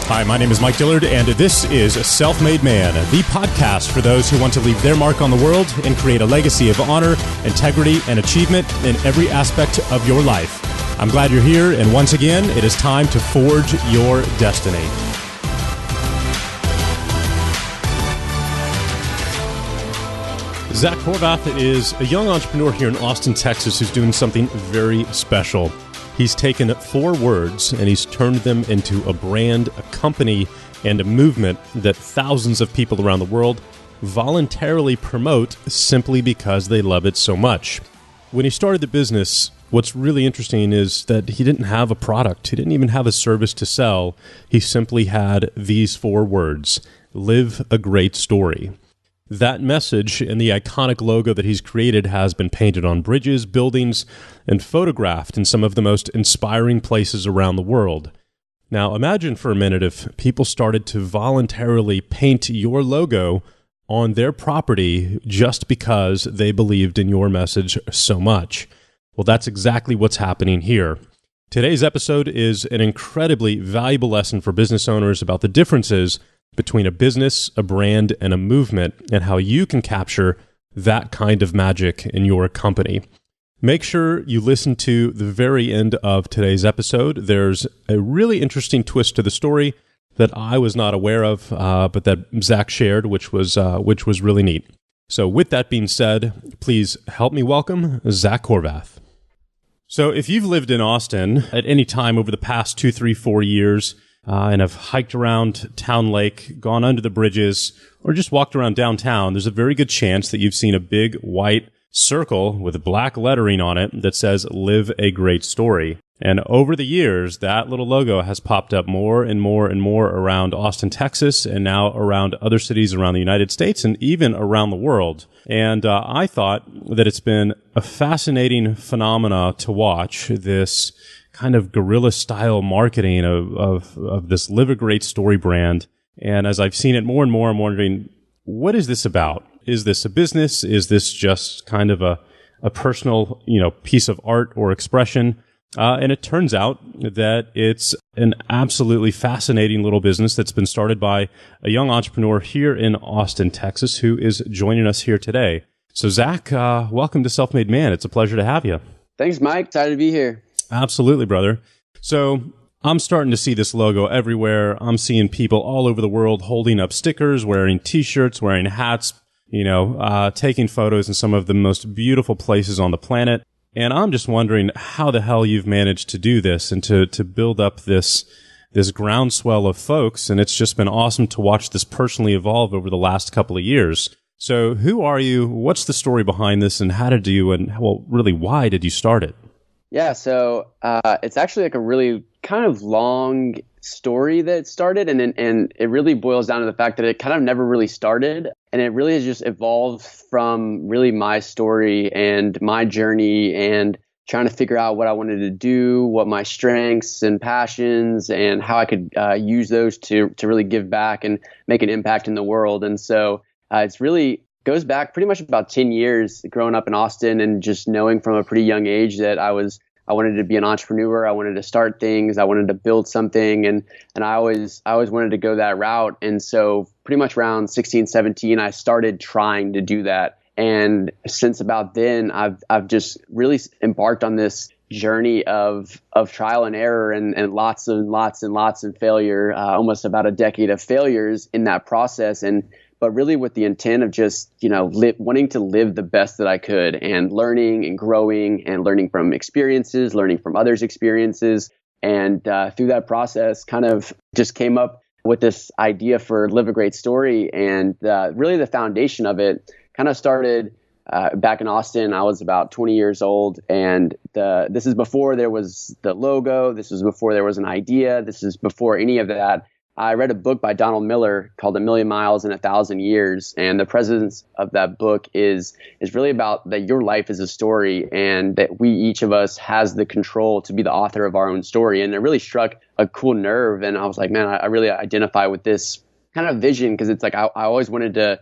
Hi, my name is Mike Dillard, and this is Self-Made Man, the podcast for those who want to leave their mark on the world and create a legacy of honor, integrity, and achievement in every aspect of your life. I'm glad you're here, and once again, it is time to forge your destiny. Zach Horvath is a young entrepreneur here in Austin, Texas, who's doing something very special. He's taken 4 words and he's turned them into a brand, a company, and a movement that thousands of people around the world voluntarily promote simply because they love it so much. When he started the business, what's really interesting is that he didn't have a product. He didn't even have a service to sell. He simply had these 4 words: live a great story. That message and the iconic logo that he's created has been painted on bridges, buildings, and photographed in some of the most inspiring places around the world. Now, imagine for a minute if people started to voluntarily paint your logo on their property just because they believed in your message so much. Well, that's exactly what's happening here. Today's episode is an incredibly valuable lesson for business owners about the differences between a business, a brand, and a movement, and how you can capture that kind of magic in your company. Make sure you listen to the very end of today's episode. There's a really interesting twist to the story that I was not aware of, but that Zach shared, which was really neat. So with that being said, please help me welcome Zach Horvath. So if you've lived in Austin at any time over the past 2, 3, 4 years, and have hiked around Town Lake, gone under the bridges, or just walked around downtown, there's a very good chance that you've seen a big white circle with black lettering on it that says, live a great story. And over the years, that little logo has popped up more and more and more around Austin, Texas, and now around other cities around the United States and even around the world. And I thought that it's been a fascinating phenomena to watch, this kind of guerrilla style marketing of this Live a Great Story brand. And as I've seen it more and more, I'm wondering, what is this about? Is this a business? Is this just kind of a personal, piece of art or expression? And it turns out that it's an absolutely fascinating little business that's been started by a young entrepreneur here in Austin, Texas, who is joining us here today. So Zach, welcome to Self-Made Man. It's a pleasure to have you. Thanks, Mike. Excited to be here. Absolutely, brother. So I'm starting to see this logo everywhere. I'm seeing people all over the world holding up stickers, wearing T-shirts, wearing hats, taking photos in some of the most beautiful places on the planet. And I'm just wondering how the hell you've managed to do this and to build up this groundswell of folks. And it's just been awesome to watch this personally evolve over the last couple of years. So who are you? What's the story behind this? And how did you, and well, really, why did you start it? Yeah, so it's actually like a really kind of long story that started, and it really boils down to the fact that it kind of never really started, and it really has just evolved from really my story and my journey and trying to figure out what I wanted to do, what my strengths and passions, and how I could use those to really give back and make an impact in the world. And so it's really goes back pretty much about 10 years growing up in Austin and just knowing from a pretty young age that I wanted to be an entrepreneur. I wanted to start things. I wanted to build something. And I always wanted to go that route. And so pretty much around 16, 17, I started trying to do that. And since about then, I've just really embarked on this journey of trial and error and lots and lots and lots of failure, almost about a decade of failures in that process. But really with the intent of just, wanting to live the best that I could and learning and growing and learning from experiences, learning from others' experiences. And through that process, kind of just came up with this idea for Live a Great Story. And really the foundation of it kind of started back in Austin. I was about 20 years old. And this is before there was the logo. This was before there was an idea. This is before any of that. I read a book by Donald Miller called A Million Miles in 1,000 Years. And the presence of that book is really about that your life is a story and that we, each of us, has the control to be the author of our own story. And it really struck a cool nerve. And I was like, man, I really identify with this kind of vision, because it's like I always wanted to,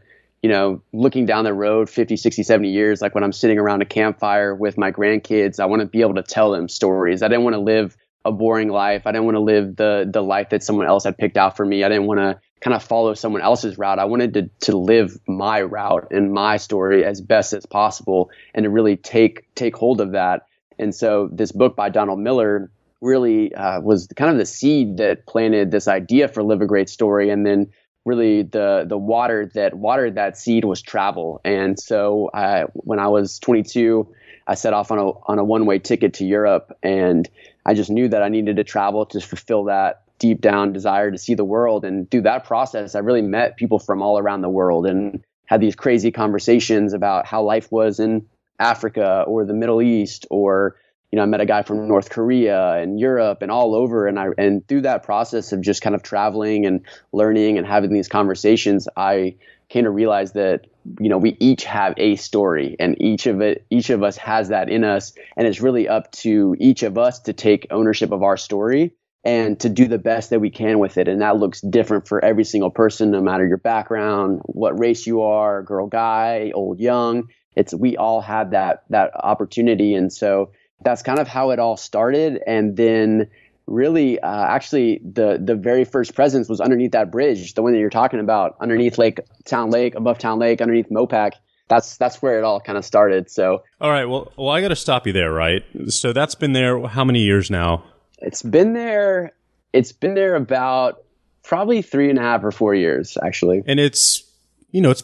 looking down the road 50, 60, 70 years, like when I'm sitting around a campfire with my grandkids, I want to be able to tell them stories. I didn't want to live a boring life. I didn't want to live the life that someone else had picked out for me. I didn't want to kind of follow someone else's route. I wanted to live my route and my story as best as possible, and to really take hold of that. And so this book by Donald Miller really was kind of the seed that planted this idea for Live a Great Story. And then really the water that watered that seed was travel. And so when I was 22, I set off on a one-way ticket to Europe, and I just knew that I needed to travel to fulfill that deep down desire to see the world. And through that process, I really met people from all around the world and had these crazy conversations about how life was in Africa or the Middle East, or I met a guy from North Korea and Europe and all over. And through that process of just kind of traveling and learning and having these conversations, I came to realize that, we each have a story, and each of us has that in us. And it's really up to each of us to take ownership of our story and to do the best that we can with it. And that looks different for every single person, no matter your background, what race you are, girl, guy, old, young. We all have that opportunity. And so that's kind of how it all started. And then really, actually, the very first presence was underneath that bridge, the one that you're talking about, underneath Town Lake, above Town Lake, underneath Mopac. That's where it all kind of started. So, all right, well, I got to stop you there, right? So that's been there how many years now? It's been there about probably 3.5 or 4 years, actually. And it's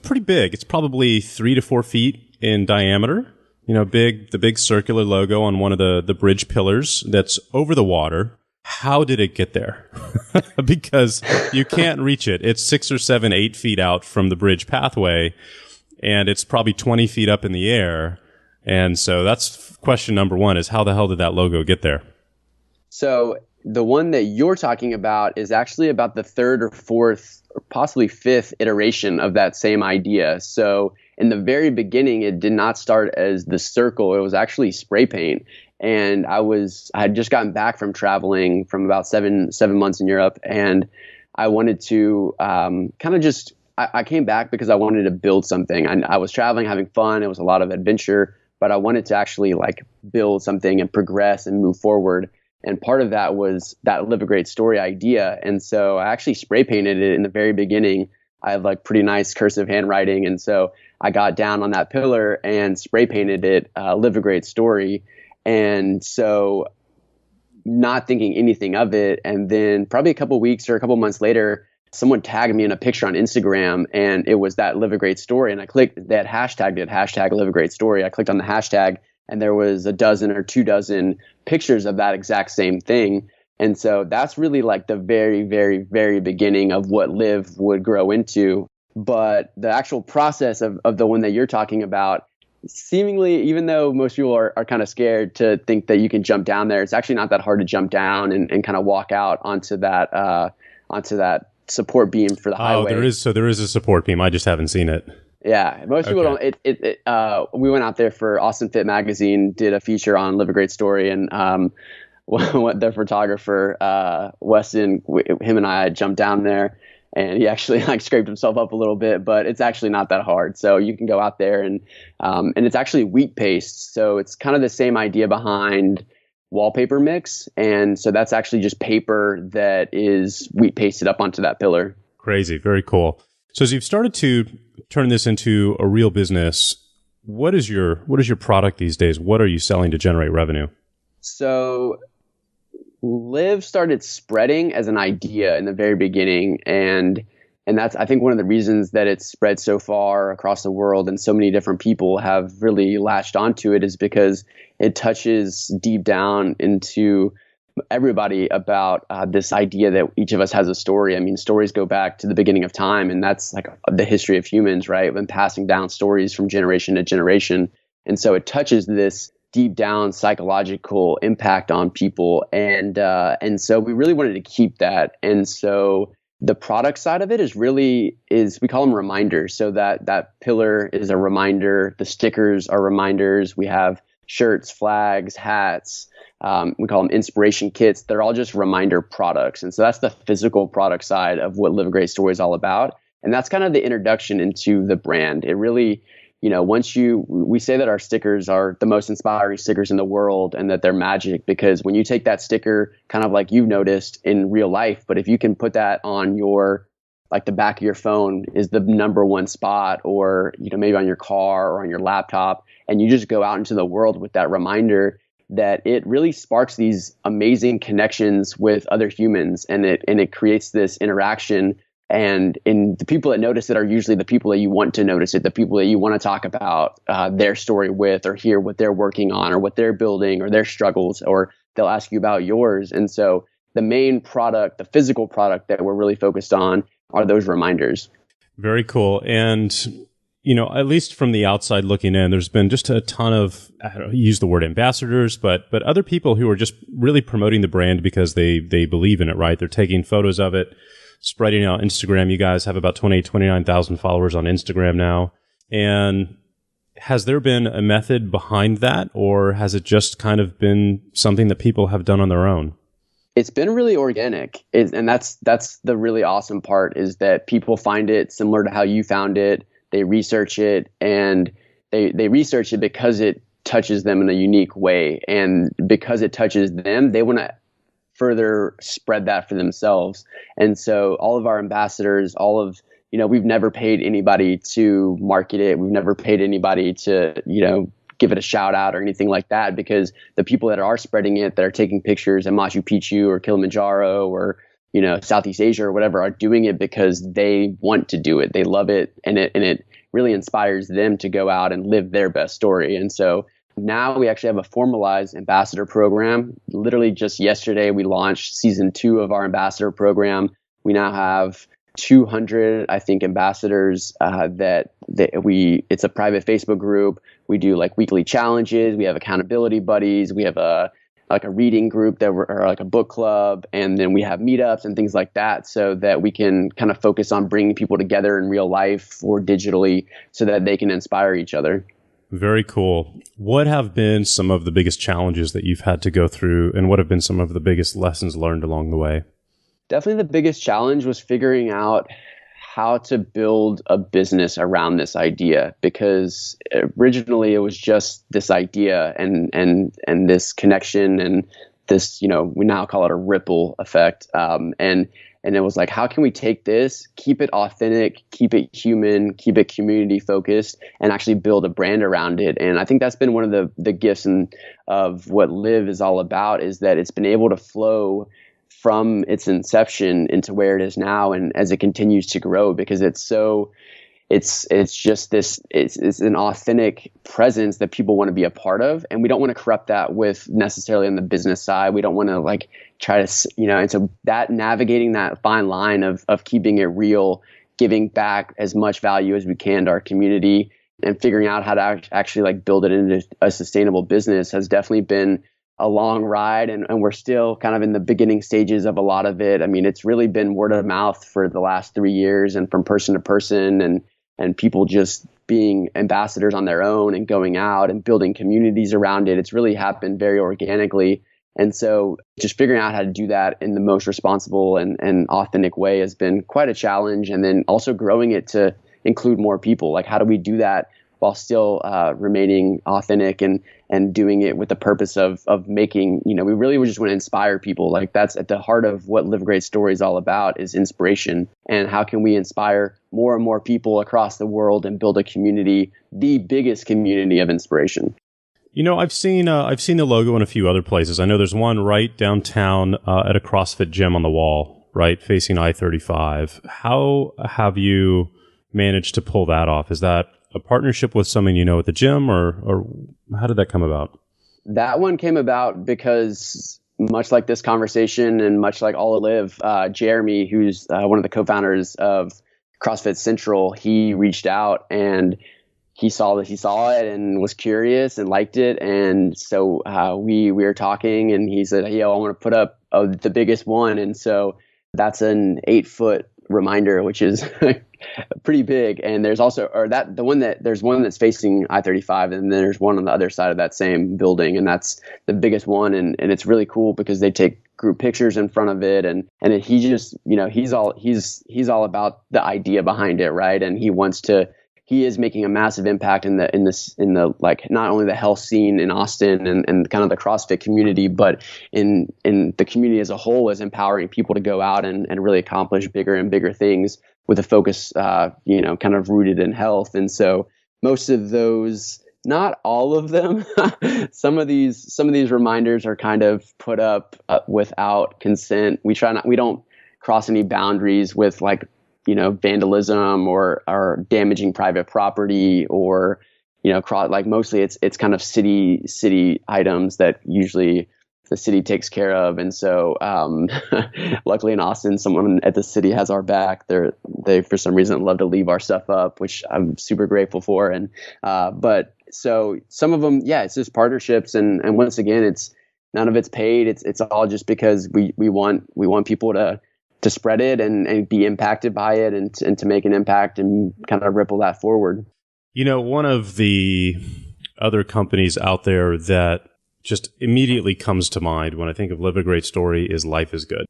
pretty big. It's probably 3 to 4 feet in diameter. The big circular logo on one of the bridge pillars that's over the water. How did it get there? Because you can't reach it. It's 6 or 7, 8 feet out from the bridge pathway, and it's probably 20 feet up in the air. And so that's question number one, is how the hell did that logo get there? So the one that you're talking about is actually about the third or fourth or possibly fifth iteration of that same idea. So in the very beginning, it did not start as the circle. It was actually spray paint. And I had just gotten back from traveling from about seven months in Europe. And I wanted to I came back because I wanted to build something. I was traveling, having fun. It was a lot of adventure, but I wanted to actually build something and progress and move forward. And part of that was that Live a Great Story idea. And so I actually spray painted it in the very beginning. I have pretty nice cursive handwriting. And so I got down on that pillar and spray painted it, Live a Great Story. And so not thinking anything of it. And then probably a couple weeks or a couple months later, someone tagged me in a picture on Instagram, and it was that Live a Great Story. And I clicked, that hashtagged it, hashtag Live a Great Story. I clicked on the hashtag, and there was a dozen or 2 dozen pictures of that exact same thing. And so that's really the very, very, very beginning of what Live would grow into. But the actual process of the one that you're talking about, seemingly, even though most people are kind of scared to think that you can jump down there, it's actually not that hard to jump down and kind of walk out onto that support beam for the highway. There is a support beam. I just haven't seen it. Yeah, most people don't. We went out there for Austin Fit magazine, did a feature on Live a Great Story, and the photographer Weston, him and I jumped down there, and he actually scraped himself up a little bit, but it's actually not that hard. So you can go out there and it's actually wheat paste. So it's kind of the same idea behind wallpaper mix. And so that's actually just paper that is wheat pasted up onto that pillar. Crazy. Very cool. So as you've started to turn this into a real business, what is your product these days? What are you selling to generate revenue? So Live started spreading as an idea in the very beginning, and that's, I think, one of the reasons that it's spread so far across the world and so many different people have really latched onto it, is because it touches deep down into everybody about this idea that each of us has a story. I mean, stories go back to the beginning of time, and that's the history of humans, right? We've been passing down stories from generation to generation. And so it touches this deep down psychological impact on people. And so we really wanted to keep that. And so the product side of it is we call them reminders. So that pillar is a reminder. The stickers are reminders. We have shirts, flags, hats. We call them inspiration kits. They're all just reminder products. And so that's the physical product side of what Live a Great Story is all about. And that's kind of the introduction into the brand. It really we say that our stickers are the most inspiring stickers in the world and that they're magic, because when you take that sticker, kind of like you've noticed in real life, but if you can put that on like the back of your phone is the number one spot, or, maybe on your car or on your laptop, and you just go out into the world with that reminder, that it really sparks these amazing connections with other humans, and it creates this interaction. And the people that notice it are usually the people that you want to notice it, the people that you want to talk about their story with, or hear what they're working on, or what they're building, or their struggles, or they'll ask you about yours. And so the main product, the physical product that we're really focused on, are those reminders. Very cool. And, at least from the outside looking in, there's been just a ton of, I don't know, use the word ambassadors, but other people who are just really promoting the brand because they believe in it, right? They're taking photos of it, spreading it on Instagram. You guys have about 29,000 followers on Instagram now. And has there been a method behind that, or has it just kind of been something that people have done on their own? It's been really organic, and that's the really awesome part, is that people find it similar to how you found it. They research it, and they research it because it touches them in a unique way, and because it touches them, they want to further spread that for themselves. And so all of our ambassadors, we've never paid anybody to market it. We've never paid anybody to, give it a shout out or anything like that, because the people that are spreading it, that are taking pictures in Machu Picchu or Kilimanjaro or, Southeast Asia or whatever, are doing it because they want to do it. They love it. And it really inspires them to go out and live their best story. And so now we actually have a formalized ambassador program. Literally just yesterday, we launched season 2 of our ambassador program. We now have 200, I think, ambassadors it's a private Facebook group. We do like weekly challenges. We have accountability buddies. We have a reading group or like a book club. And then we have meetups and things like that, so that we can kind of focus on bringing people together in real life or digitally, so that they can inspire each other. Very cool. What have been some of the biggest challenges that you've had to go through, and what have been some of the biggest lessons learned along the way? Definitely the biggest challenge was figuring out how to build a business around this idea, because originally it was just this idea and this connection and this, we now call it a ripple effect. And it was like, how can we take this, keep it authentic, keep it human, keep it community focused, and actually build a brand around it? And I think that's been one of the gifts of what Live is all about, is that it's been able to flow from its inception into where it is now, and as it continues to grow, because it's an authentic presence that people want to be a part of, and we don't want to corrupt that with necessarily on the business side. We don't want to like try to, and so that navigating that fine line of keeping it real, giving back as much value as we can to our community, and figuring out how to actually like build it into a sustainable business has definitely been a long ride, and we're still kind of in the beginning stages of a lot of it. I mean, it's really been word of mouth for the last 3 years, and from person to person, and people just being ambassadors on their own and going out and building communities around it. It's really happened very organically. And so just figuring out how to do that in the most responsible and authentic way has been quite a challenge. And then also growing it to include more people. Like, how do we do that while still remaining authentic and doing it with the purpose of making, we really just want to inspire people. Like, that's at the heart of what Live a Great Story is all about, is inspiration. And how can we inspire more and more people across the world and build a community, the biggest community of inspiration? I've seen the logo in a few other places. I know there's one right downtown at a CrossFit gym on the wall, right, facing I-35. How have you managed to pull that off? Is that a partnership with someone at the gym, or how did that come about? That one came about because, much like this conversation and much like all of Live, Jeremy, who's one of the co-founders of CrossFit Central, he reached out and he saw it and was curious and liked it. And so we were talking, and he said, I want to put up the biggest one. And so that's an 8-foot reminder, which is pretty big. And there's also, there's one that's facing I-35, and then there's one on the other side of that same building, and that's the biggest one. And it's really cool because they take group pictures in front of it, and he just, he's all about the idea behind it, right? And he wants to he is making a massive impact in the like not only the health scene in Austin and kind of the CrossFit community, but in the community as a whole, is empowering people to go out and really accomplish bigger and bigger things with a focus, kind of rooted in health. And so most of those, not all of them, some of these reminders are kind of put up without consent. We don't cross any boundaries with vandalism or damaging private property or, mostly it's kind of city items that usually the city takes care of. And so, luckily in Austin, someone at the city has our back. They for some reason love to leave our stuff up, which I'm super grateful for. And, but so some of them, it's just partnerships. And once again, it's none of it's paid. It's all just because we want people to spread it and be impacted by it and to make an impact and kind of ripple that forward. One of the other companies out there that just immediately comes to mind when I think of Live a Great Story is Life is Good,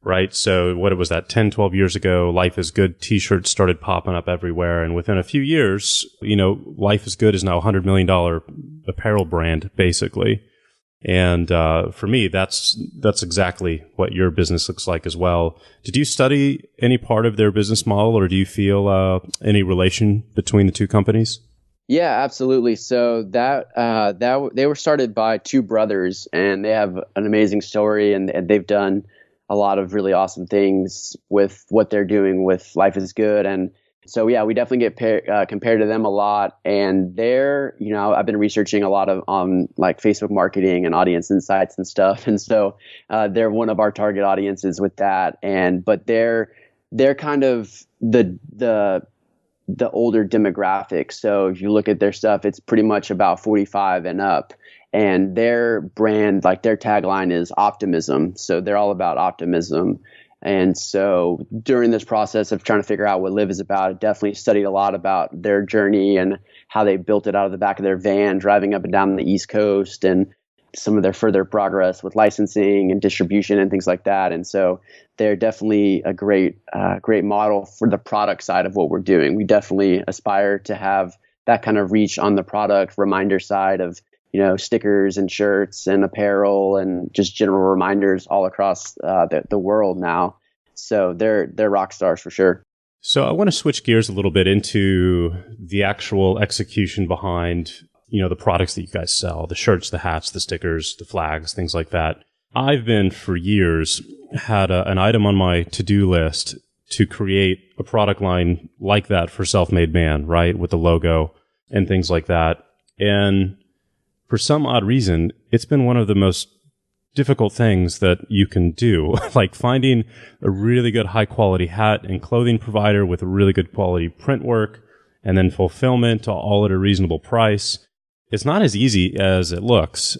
right? So what was that, 10, 12 years ago, Life is Good t-shirts started popping up everywhere. And within a few years, Life is Good is now a $100 million apparel brand, basically. And for me, that's exactly what your business looks like as well. Did you study any part of their business model, or do you feel any relation between the two companies? Yeah, absolutely. So that they were started by two brothers, and they have an amazing story, and they've done a lot of really awesome things with what they're doing with Life is Good. And so, yeah, we definitely get compared to them a lot. And they're, I've been researching a lot on like Facebook marketing and audience insights and stuff. And so they're one of our target audiences with that. But they're kind of the older demographic. So if you look at their stuff, it's pretty much about 45 and up. And their brand, like their tagline is optimism. So they're all about optimism. And so during this process of trying to figure out what Live is about, I definitely studied a lot about their journey and how they built it out of the back of their van, driving up and down the East Coast, and some of their further progress with licensing and distribution and things like that. And so they're definitely a great model for the product side of what we're doing. We definitely aspire to have that kind of reach on the product reminder side of, stickers and shirts and apparel and just general reminders all across the world now. So they're rock stars for sure. So I want to switch gears a little bit into the actual execution behind, the products that you guys sell, the shirts, the hats, the stickers, the flags, things like that. I've been for years had an item on my to-do list to create a product line like that for Self-Made Man, right? With the logo and things like that. And for some odd reason, it's been one of the most difficult things that you can do, like finding a really good high quality hat and clothing provider with a really good quality print work and then fulfillment all at a reasonable price. It's not as easy as it looks.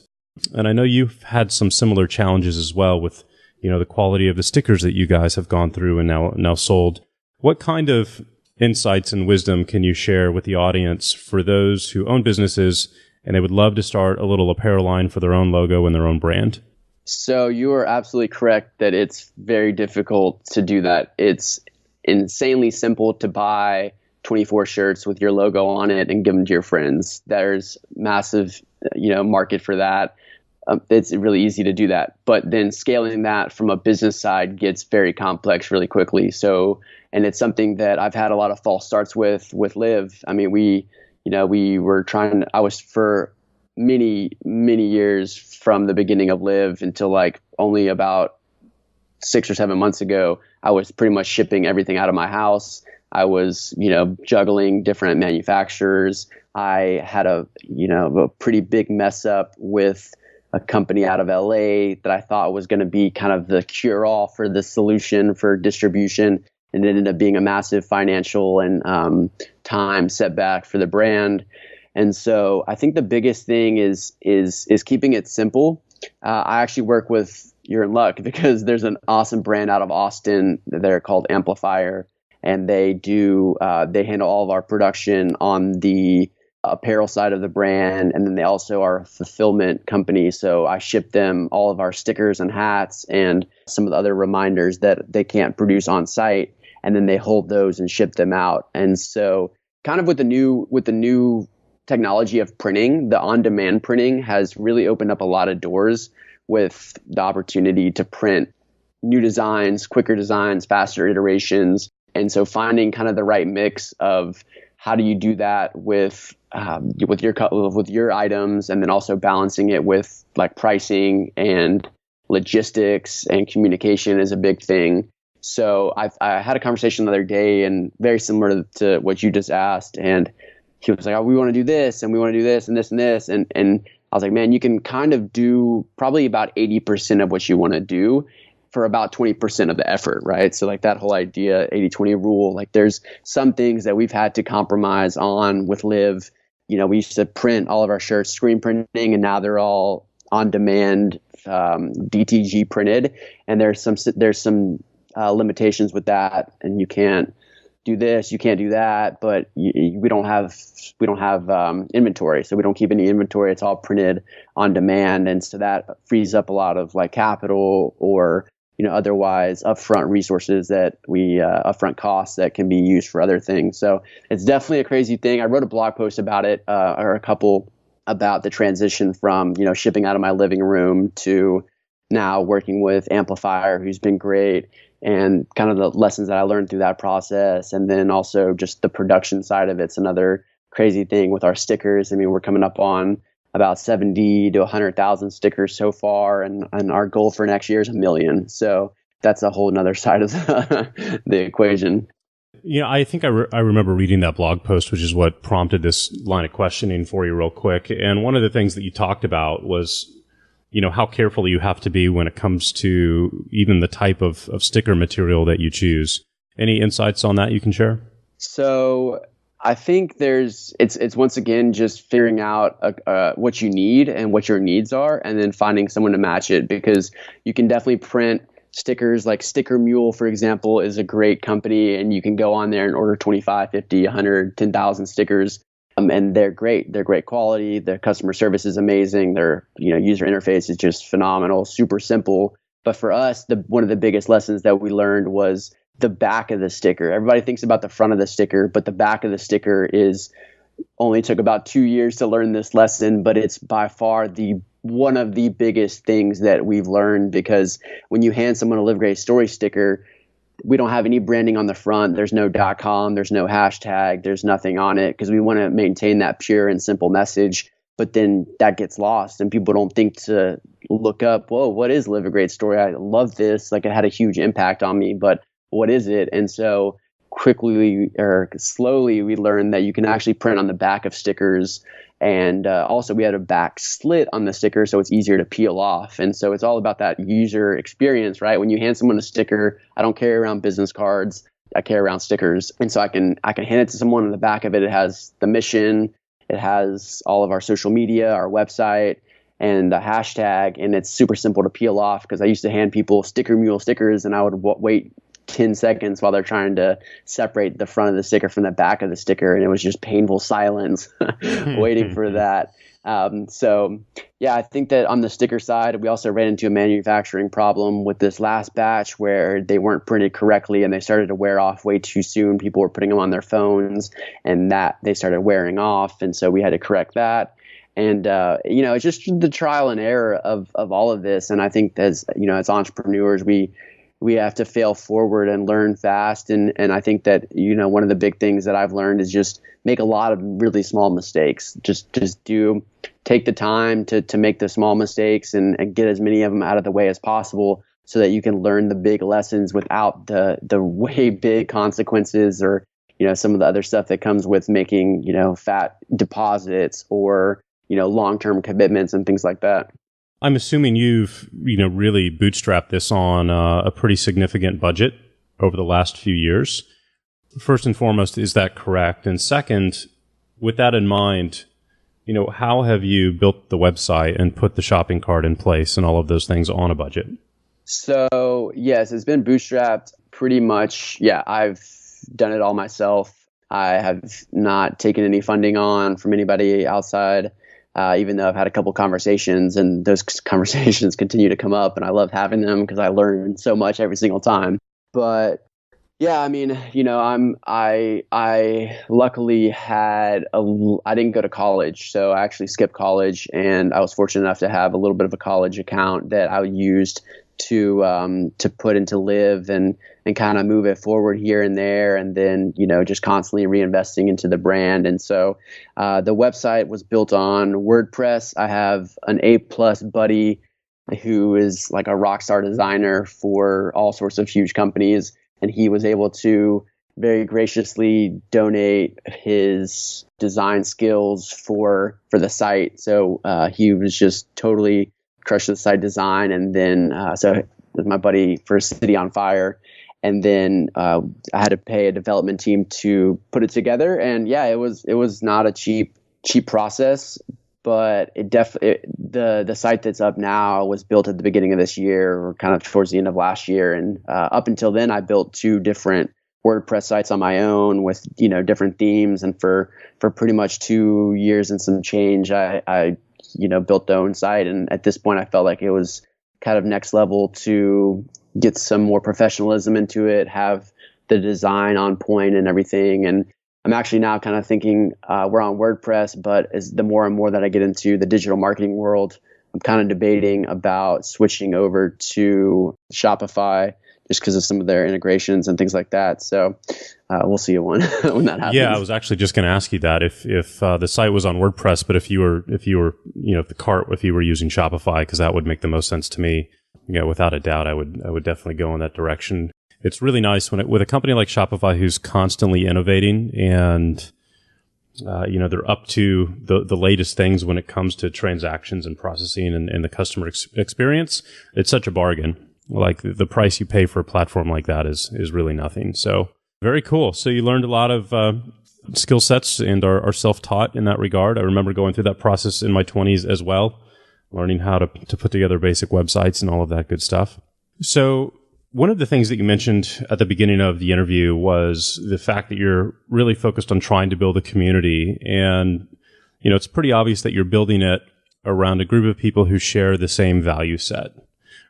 And I know you've had some similar challenges as well with, the quality of the stickers that you guys have gone through and now sold. What kind of insights and wisdom can you share with the audience for those who own businesses and they would love to start a little apparel line for their own logo and their own brand? So you are absolutely correct that it's very difficult to do that. It's insanely simple to buy 24 shirts with your logo on it and give them to your friends. There's massive, market for that. It's really easy to do that. But then scaling that from a business side gets very complex really quickly. So, and it's something that I've had a lot of false starts with Live. I mean, I was for many, many years from the beginning of Live until like only about 6 or 7 months ago, I was pretty much shipping everything out of my house. I was, juggling different manufacturers. I had a pretty big mess up with a company out of LA that I thought was going to be kind of the cure-all for the solution for distribution. And it ended up being a massive financial and time setback for the brand. And so I think the biggest thing is keeping it simple. I actually work with, you're in luck, because there's an awesome brand out of Austin. They're called Amplifier, and they handle all of our production on the apparel side of the brand, and then they also are a fulfillment company. So I ship them all of our stickers and hats and some of the other reminders that they can't produce on site, and then they hold those and ship them out. And so kind of with the new technology of printing, the on-demand printing has really opened up a lot of doors with the opportunity to print new designs, quicker designs, faster iterations. And so finding kind of the right mix of how do you do that with your items, and then also balancing it with like pricing and logistics and communication is a big thing. So I had a conversation the other day, and very similar to what you just asked, and he was like, "Oh, we want to do this, and we want to do this, and this, and this," and I was like, "Man, you can kind of do probably about 80% of what you want to do for about 20% of the effort," right? So like that whole idea, 80-20 rule, like there's some things that we've had to compromise on with Live. We used to print all of our shirts screen printing, and now they're all on demand, DTG printed, and there's some limitations with that, and you can't do this, you can't do that, but we don't have inventory, so we don't keep any inventory. It's all printed on demand, and so that frees up a lot of like capital or otherwise upfront resources upfront costs that can be used for other things. So it's definitely a crazy thing. I wrote a blog post about it, or a couple, about the transition from shipping out of my living room to now working with Amplifier, who's been great, and kind of the lessons that I learned through that process. And then also just the production side of it's another crazy thing with our stickers. I mean, we're coming up on about 70 to 100,000 stickers so far, and our goal for next year is 1 million. So that's a whole nother side of the equation. I think I remember reading that blog post, which is what prompted this line of questioning for you real quick. And one of the things that you talked about was, how careful you have to be when it comes to even the type of sticker material that you choose. Any insights on that you can share? So I think it's once again just figuring out what you need and what your needs are, and then finding someone to match it, because you can definitely print stickers. Like Sticker Mule, for example, is a great company, and you can go on there and order 25, 50, 100, 10,000 stickers. And they're great. They're great quality. Their customer service is amazing. Their user interface is just phenomenal, super simple. But for us, one of the biggest lessons that we learned was the back of the sticker. Everybody thinks about the front of the sticker, but the back of the sticker only took about 2 years to learn this lesson, but it's by far one of the biggest things that we've learned, because when you hand someone a Live Great Story sticker, we don't have any branding on the front. There's no .com, there's no hashtag, there's nothing on it, because we want to maintain that pure and simple message. But then that gets lost, and people don't think to look up, whoa, what is Live a Great Story? I love this. Like, it had a huge impact on me, but what is it? And so slowly we learned that you can actually print on the back of stickers. And also we had a back slit on the sticker, so it's easier to peel off. And so it's all about that user experience, right? When you hand someone a sticker, I don't carry around business cards. I carry around stickers. And so I can hand it to someone. On the back of it, it has the mission. It has all of our social media, our website, and the hashtag. And it's super simple to peel off, because I used to hand people Sticker Mule stickers, and I would wait 10 seconds while they're trying to separate the front of the sticker from the back of the sticker. And it was just painful silence waiting for that. So yeah, I think that on the sticker side, we also ran into a manufacturing problem with this last batch where they weren't printed correctly, and they started to wear off way too soon. People were putting them on their phones, and that they started wearing off. And so we had to correct that. And, it's just the trial and error of all of this. And I think as entrepreneurs, we have to fail forward and learn fast. And I think that, one of the big things that I've learned is just make a lot of really small mistakes. Just take the time to make the small mistakes and get as many of them out of the way as possible, so that you can learn the big lessons without the way big consequences, or, some of the other stuff that comes with making, fat deposits or, long-term commitments and things like that. I'm assuming you've, really bootstrapped this on a pretty significant budget over the last few years. First and foremost, is that correct? And second, with that in mind, how have you built the website and put the shopping cart in place and all of those things on a budget? So, yes, it's been bootstrapped pretty much. Yeah, I've done it all myself. I have not taken any funding on from anybody outside. Even though I've had a couple conversations, and those conversations continue to come up, and I love having them because I learn so much every single time. But Yeah, I mean, I luckily I didn't go to college, so I actually skipped college, and I was fortunate enough to have a little bit of a college account that I used to put into Live and kind of move it forward here and there, and then just constantly reinvesting into the brand. And so the website was built on WordPress. I have an A+ buddy who is like a rock star designer for all sorts of huge companies, and he was able to very graciously donate his design skills for the site. So he was just totally crushed the site design, and then so with my buddy for City on Fire, and then I had to pay a development team to put it together. And yeah, it was not a cheap process, but the site that's up now was built at the beginning of this year, or kind of towards the end of last year. And up until then, I built 2 different WordPress sites on my own with different themes. And for pretty much 2 years and some change, I built the own site. And at this point, I felt like it was kind of next level to get some more professionalism into it, have the design on point and everything. And I'm actually now kind of thinking we're on WordPress, but as the more and more that I get into the digital marketing world, I'm kind of debating about switching over to Shopify just because of some of their integrations and things like that. So we'll see when that happens. Yeah, I was actually just going to ask you that if the site was on WordPress, but if you were if you were using Shopify, because that would make the most sense to me. Without a doubt, I would definitely go in that direction. It's really nice with a company like Shopify who's constantly innovating and they're up to the latest things when it comes to transactions and processing and the customer experience. It's such a bargain. Like the price you pay for a platform like that is really nothing. So very cool. So you learned a lot of skill sets and are self-taught in that regard. I remember going through that process in my 20s as well, learning how to put together basic websites and all of that good stuff. So one of the things that you mentioned at the beginning of the interview was the fact that you're really focused on trying to build a community. And, it's pretty obvious that you're building it around a group of people who share the same value set,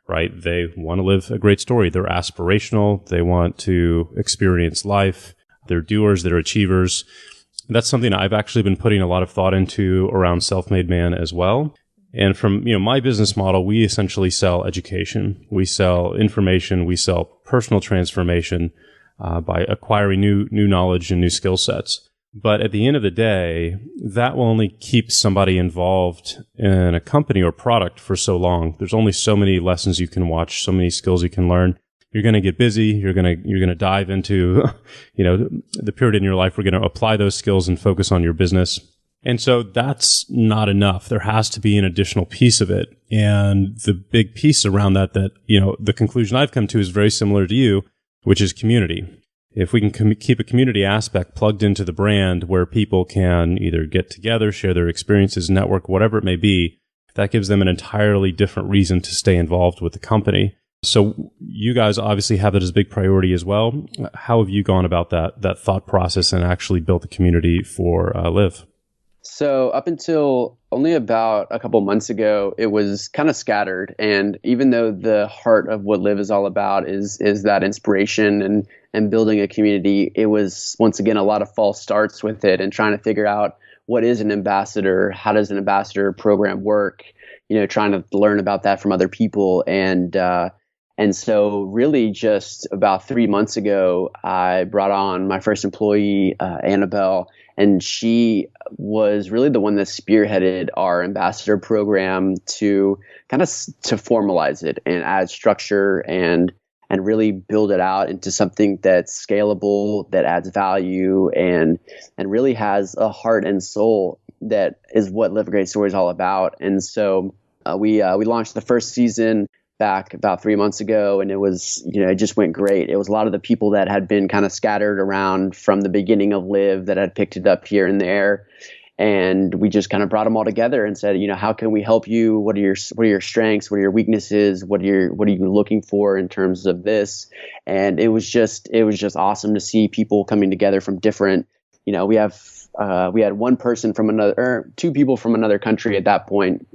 right? They want to live a great story. They're aspirational. They want to experience life. They're doers. They're achievers. That's something I've actually been putting a lot of thought into around Self-Made Man as well. And from my business model, we essentially sell education, we sell information, we sell personal transformation by acquiring new knowledge and new skill sets. But at the end of the day, that will only keep somebody involved in a company or product for so long. There's only so many lessons you can watch, so many skills you can learn. You're going to get busy. You're going to dive into the period in your life where you're going to apply those skills and focus on your business. And so that's not enough. There has to be an additional piece of it. And the big piece around that, the conclusion I've come to is very similar to you, which is community. If we can keep a community aspect plugged into the brand where people can either get together, share their experiences, network, whatever it may be, that gives them an entirely different reason to stay involved with the company. So you guys obviously have that as a big priority as well. How have you gone about that thought process and actually built a community for Live? So up until only about a couple months ago, it was kind of scattered. And even though the heart of what Live is all about is that inspiration and building a community, it was once again a lot of false starts with it and trying to figure out what is an ambassador, how does an ambassador program work, trying to learn about that from other people. And so really just about 3 months ago, I brought on my first employee, Annabelle, and she was really the one that spearheaded our ambassador program to kind of to formalize it and add structure and really build it out into something that's scalable, that adds value and really has a heart and soul that is what Live a Great Story is all about. And so we launched the first season back about 3 months ago, and it was, it just went great. It was a lot of the people that had been kind of scattered around from the beginning of Live that had picked it up here and there. And we just kind of brought them all together and said, how can we help you? What are your strengths? What are your weaknesses? What are you looking for in terms of this? And it was just awesome to see people coming together from different, we had one person from another, or 2 people from another country at that point.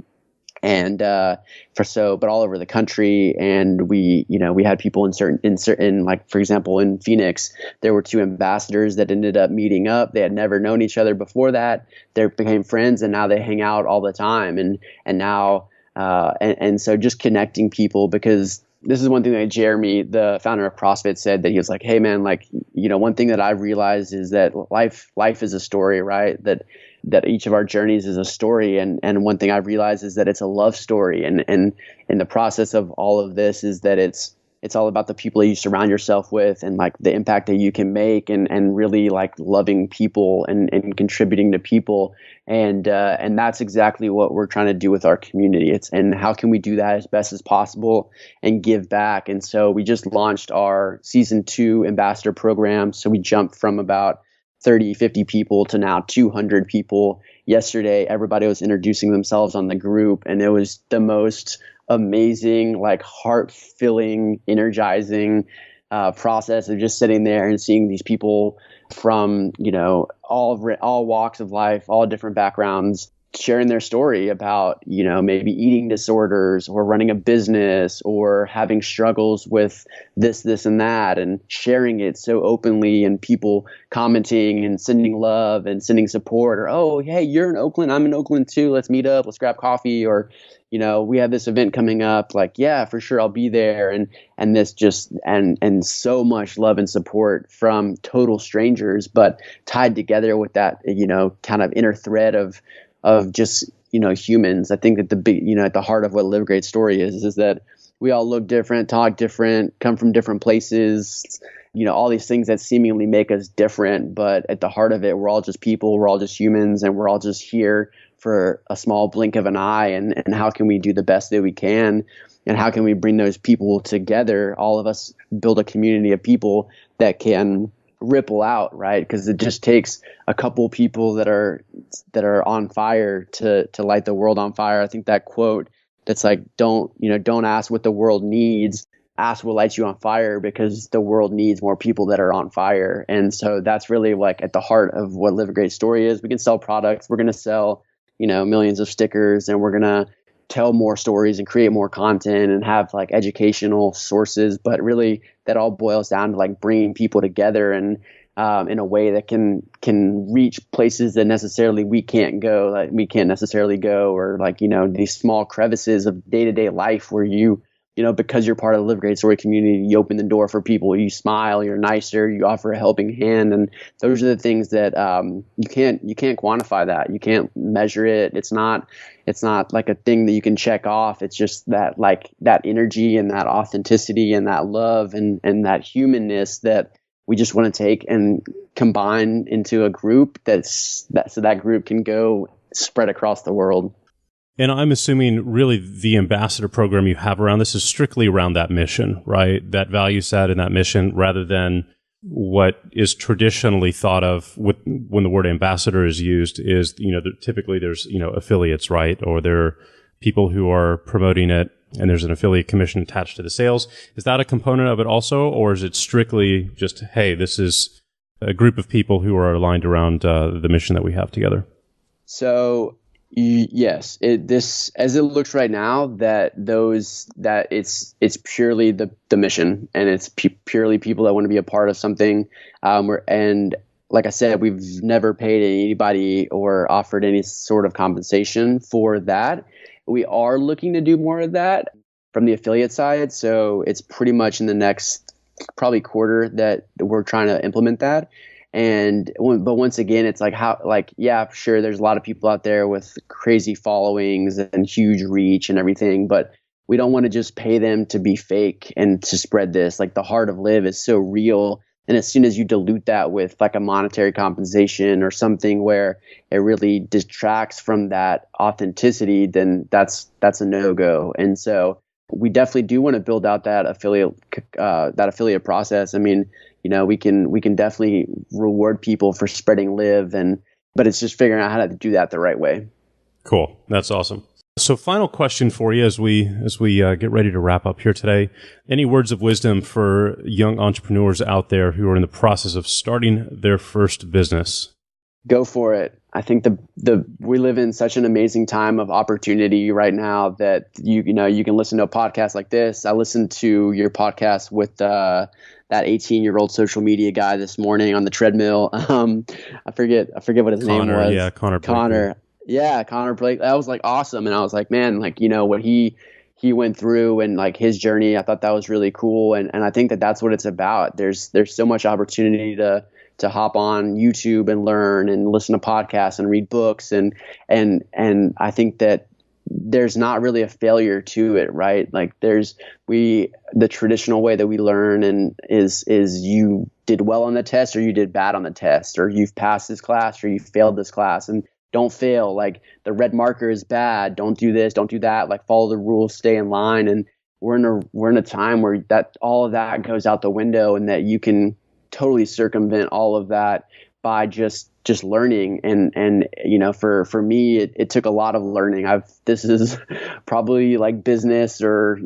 and but all over the country. And we had people in certain, like, for example, in Phoenix, there were two ambassadors that ended up meeting up. They had never known each other before that. They became friends, and now they hang out all the time. And now so just connecting people, because this is one thing that Jeremy, the founder of CrossFit, said, that he was like, hey man, like, one thing that I've realized is that life is a story, right? That each of our journeys is a story. And one thing I've realized is that it's a love story. And in the process of all of this is that it's all about the people that you surround yourself with, and like the impact that you can make, and really like loving people and contributing to people. And that's exactly what we're trying to do with our community. And how can we do that as best as possible and give back? And so we just launched our season 2 ambassador program. So we jumped from about 30, 50 people to now 200 people. Yesterday, everybody was introducing themselves on the group, and it was the most amazing, like heart-filling, energizing process of just sitting there and seeing these people from, all walks of life, all different backgrounds, sharing their story about, maybe eating disorders or running a business or having struggles with this and that, and sharing it so openly, and people commenting and sending love and sending support, or, oh, hey, you're in Oakland, I'm in Oakland too, let's meet up, let's grab coffee, or, we have this event coming up, like, yeah, for sure, I'll be there. And this just, and so much love and support from total strangers, but tied together with that, kind of inner thread of just, humans. I think that the big, at the heart of what Live a Great Story is that we all look different, talk different, come from different places, all these things that seemingly make us different. But at the heart of it, we're all just people, we're all just humans, and we're all just here for a small blink of an eye. And how can we do the best that we can? And how can we bring those people together? All of us build a community of people that can ripple out, right? Because it just takes a couple people that are on fire to light the world on fire. I think that quote that's like, don't ask what the world needs, ask what lights you on fire, because the world needs more people that are on fire. And so that's really like at the heart of what Live a Great Story is. We can sell products, we're going to sell millions of stickers, and we're going to tell more stories and create more content and have like educational sources. But really that all boils down to like bringing people together, and in a way that can reach places that necessarily we can't go, like we can't necessarily go, or like, these small crevices of day-to-day life where because you're part of the Live a Great Story community, you open the door for people, you smile, you're nicer, you offer a helping hand. And those are the things that you can't quantify that. You can't measure it. It's not like a thing that you can check off. It's just that, like, that energy and that authenticity and that love and that humanness that we just want to take and combine into a group so that group can go spread across the world. And I'm assuming really the ambassador program you have around this is strictly around that mission, right? That value set and that mission, rather than what is traditionally thought of when the word ambassador is used is, typically there's, affiliates, right? Or there are people who are promoting it and there's an affiliate commission attached to the sales. Is that a component of it also? Or is it strictly just, hey, this is a group of people who are aligned around the mission that we have together? So, yes, this as it looks right now, that it's purely the mission, and it's purely people that want to be a part of something. And like I said, we've never paid anybody or offered any sort of compensation for that. We are looking to do more of that from the affiliate side. So it's pretty much in the next probably quarter that we're trying to implement that. But once again, it's like yeah, sure, there's a lot of people out there with crazy followings and huge reach and everything, but we don't want to just pay them to be fake and to spread this. Like, the heart of Live is so real. And as soon as you dilute that with like a monetary compensation or something where it really detracts from that authenticity, then that's a no-go. And so we definitely do want to build out that affiliate process. I mean, we can definitely reward people for spreading Live, but it's just figuring out how to do that the right way. Cool. That's awesome. So final question for you as we get ready to wrap up here today. Any words of wisdom for young entrepreneurs out there who are in the process of starting their first business? Go for it. I think we live in such an amazing time of opportunity right now that you can listen to a podcast like this. I listened to your podcast with that 18-year-old social media guy this morning on the treadmill. I forget what his name was. Yeah, Connor. Yeah, Connor Blake. That was like awesome, and I was like, man, like what he went through and like his journey. I thought that was really cool, and I think that's what it's about. There's so much opportunity to hop on YouTube and learn and listen to podcasts and read books. And I think that there's not really a failure to it, right? Like the traditional way that we learn and is you did well on the test or you did bad on the test, or you've passed this class or you failed this class, and don't fail. Like the red marker is bad. Don't do this, don't do that. Like follow the rules, stay in line. And we're in a time where that all of that goes out the window, and that you can totally circumvent all of that by just learning. And for me, it took a lot of learning. This is probably like business or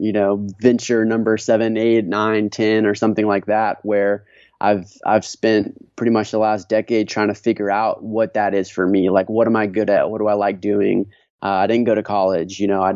venture number 7, 8, 9, 10 or something like that, where I've spent pretty much the last decade trying to figure out what that is for me. Like, what am I good at? What do I like doing? I didn't go to college. I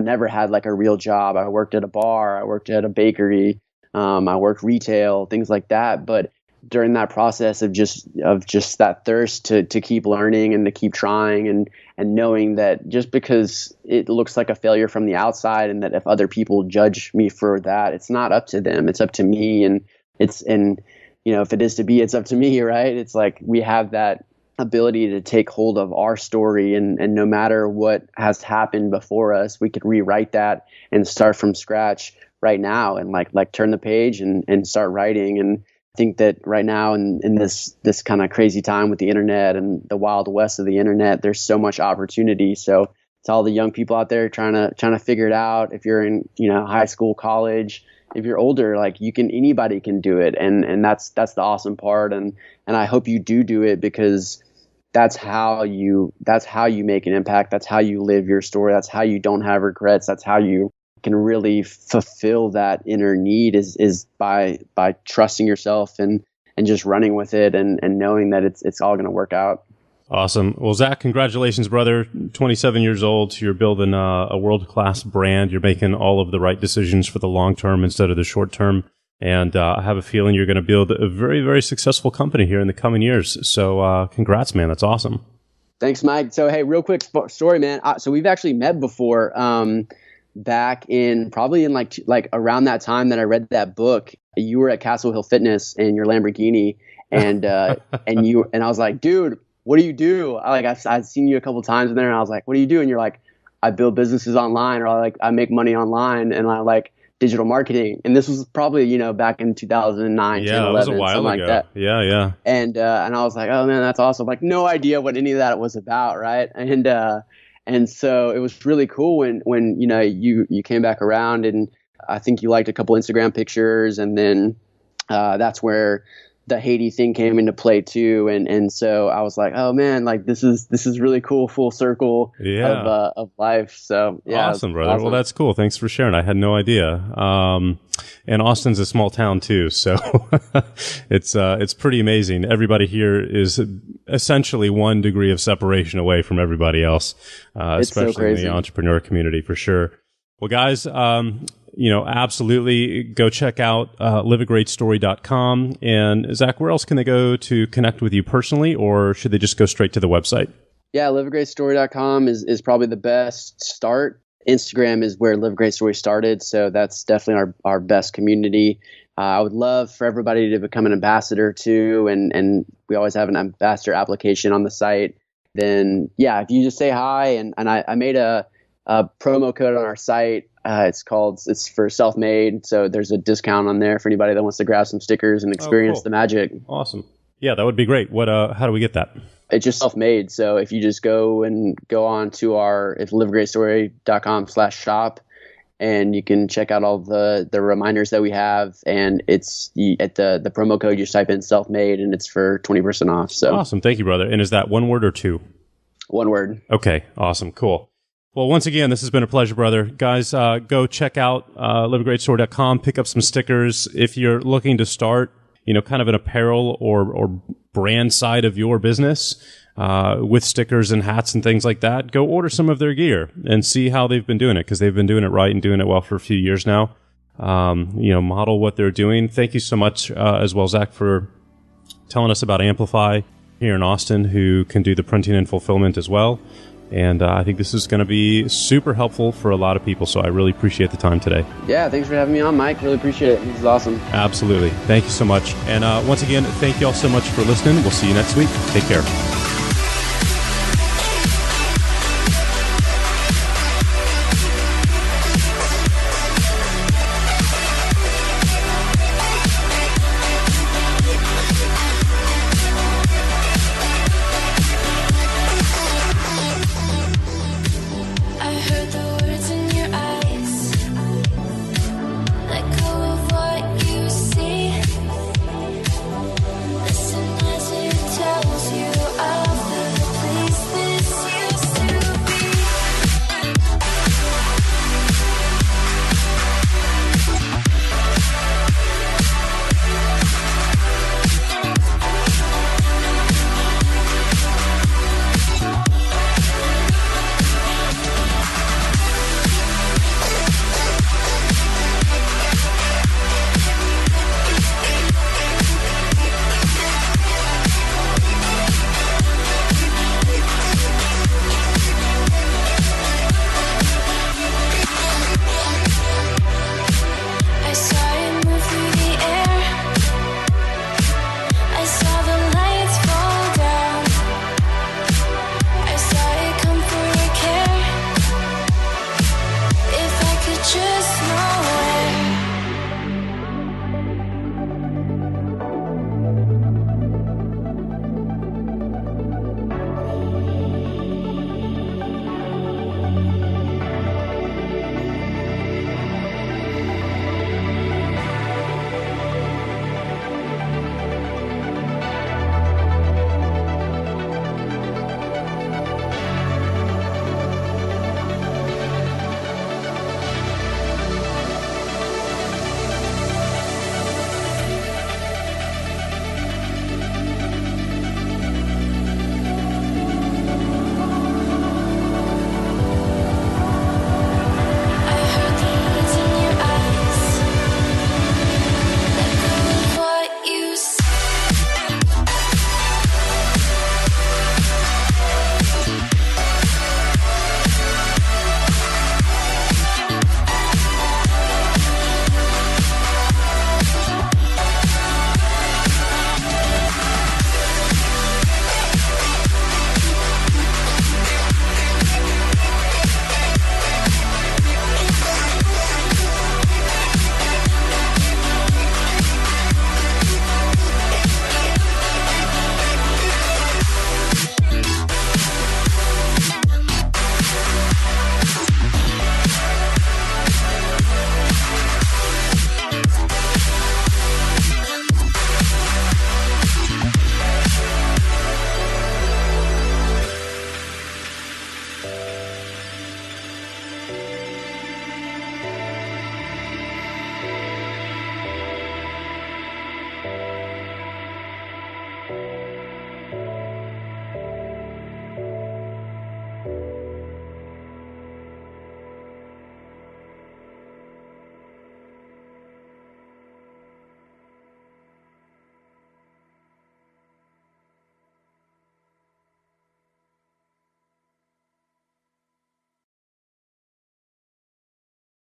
never had like a real job. I worked at a bar. I worked at a bakery. I worked retail, things like that. But during that process of just that thirst to keep learning and to keep trying and knowing that just because it looks like a failure from the outside, and that if other people judge me for that, it's not up to them, it's up to me. And if it is to be, it's up to me, right? It's like we have that ability to take hold of our story, and no matter what has happened before us, we could rewrite that and start from scratch right now, and like turn the page and start writing. And I think that right now in this kind of crazy time with the internet and the wild west of the internet, there's so much opportunity. So it's all the young people out there trying to figure it out. If you're in high school, college, if you're older, like anybody can do it, and that's the awesome part. And I hope you do it, because that's how you make an impact. That's how you live your story. That's how you don't have regrets. That's how you can really fulfill that inner need is by trusting yourself and just running with it and knowing that it's all going to work out. Awesome. Well, Zach, congratulations, brother. 27 years old. You're building a world-class brand. You're making all of the right decisions for the long term instead of the short term. And I have a feeling you're going to build a very, very successful company here in the coming years. So congrats, man. That's awesome. Thanks, Mike. So, hey, real quick story, man. So we've actually met before. Back in probably in like around that time that I read that book. You were at Castle Hill Fitness in your Lamborghini, and I was like, dude, what do you do? I'd seen you a couple times in there, and I was like, what do you do? And you're like, I build businesses online, or I make money online, and I like digital marketing. And this was probably back in 2009, 10, 11, that was a while something ago. like that. Yeah. And I was like, oh man, that's awesome. Like no idea what any of that was about, right? And so it was really cool when you came back around, and I think you liked a couple Instagram pictures, and then that's where the Haiti thing came into play too. And so I was like, oh man, like this is really cool, full circle of life. So yeah. Awesome, brother. Awesome. Well, that's cool. Thanks for sharing. I had no idea. And Austin's a small town too, so it's pretty amazing. Everybody here is essentially 1 degree of separation away from everybody else, especially in the entrepreneur community, for sure. Well, guys, absolutely go check out liveagreatstory.com. And Zach, where else can they go to connect with you personally, or should they just go straight to the website? Yeah, liveagreatstory.com is probably the best start. Instagram is where Live a Great Story started, so that's definitely our best community. I would love for everybody to become an ambassador too, and we always have an ambassador application on the site. Then if you just say hi, and I made a promo code on our site. It's for self-made, so there's a discount on there for anybody that wants to grab some stickers and experience the magic. Awesome. Yeah, that would be great. How do we get that? It's just self-made. So if you just go on to liveagreatstory.com/shop, and you can check out all the reminders that we have. And it's at the promo code, you just type in self-made, and it's for 20% off. So awesome. Thank you, brother. And is that one word or two? One word. Okay. Awesome. Cool. Well, once again, this has been a pleasure, brother. Guys, go check out liveagreatstory.com, pick up some stickers. If you're looking to start, kind of an apparel or brand side of your business, with stickers and hats and things like that, go order some of their gear and see how they've been doing it, because they've been doing it right and doing it well for a few years now. Model what they're doing. Thank you so much as well, Zach, for telling us about Amplify here in Austin, who can do the printing and fulfillment as well. And I think this is going to be super helpful for a lot of people. So I really appreciate the time today. Yeah, thanks for having me on, Mike. Really appreciate it. This is awesome. Absolutely. Thank you so much. And once again, thank you all so much for listening. We'll see you next week. Take care.